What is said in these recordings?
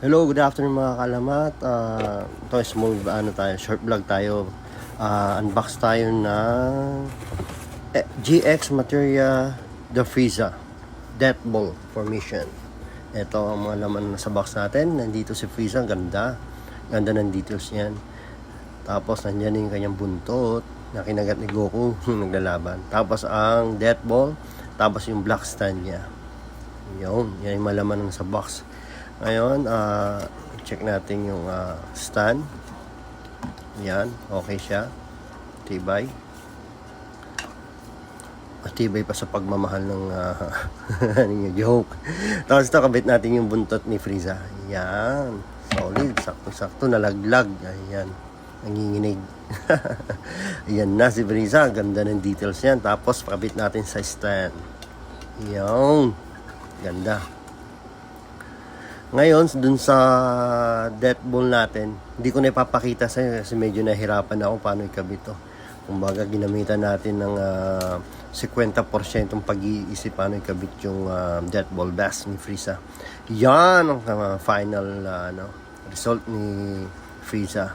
Hello, good afternoon mga kalamat. Ito small short vlog tayo. Unbox tayo ng GX Materia The Frieza Death Ball Formation. Ito ang mga laman sa box natin. Nandito si Frieza, ganda ng details niyan. Tapos nandiyan yung kanyang buntot na kinagat ni Goku naglalaban. Tapos ang Death Ball, tapos yung black stand niya. Yan yung malaman sa box. Ngayon, check natin yung stand. Yan, okay siya. Tibay. Matibay pa sa pagmamahal ng joke. Tapos ito, kabit natin yung buntot ni Frieza. Yan, solid, sakto-sakto, nalaglag. Ayan, nanginginig. Ayan na si Frieza, ganda ng details yan. Tapos, kabit natin sa stand. Yan, ganda. Ngayon, dun sa death ball natin, hindi ko na ipapakita sa'yo kasi medyo nahirapan ako paano ikabit to. Kumbaga, ginamitan natin ng 50% pag-iisip paano ikabit yung death ball bass ni Frieza. Yan ang final result ni Frieza.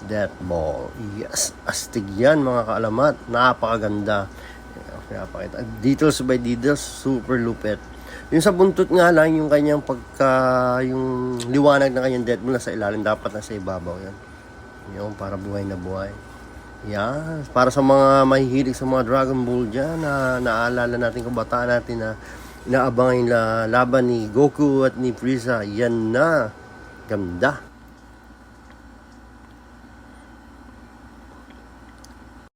Death ball. Yes, astig yan mga kaalamat. Napakaganda. Details by details, super lupet. Yung sa buntot nga lang, yung kanyang yung liwanag ng kanyang death ball nasa ilalim, dapat nasa ibabaw yan. Yung para buhay na buhay. Yan. Para sa mga mahihilig sa mga Dragon Ball dyan, na naalala natin kabataan natin na inaabangan yung laban ni Goku at ni Frieza. Yan na. Ganda.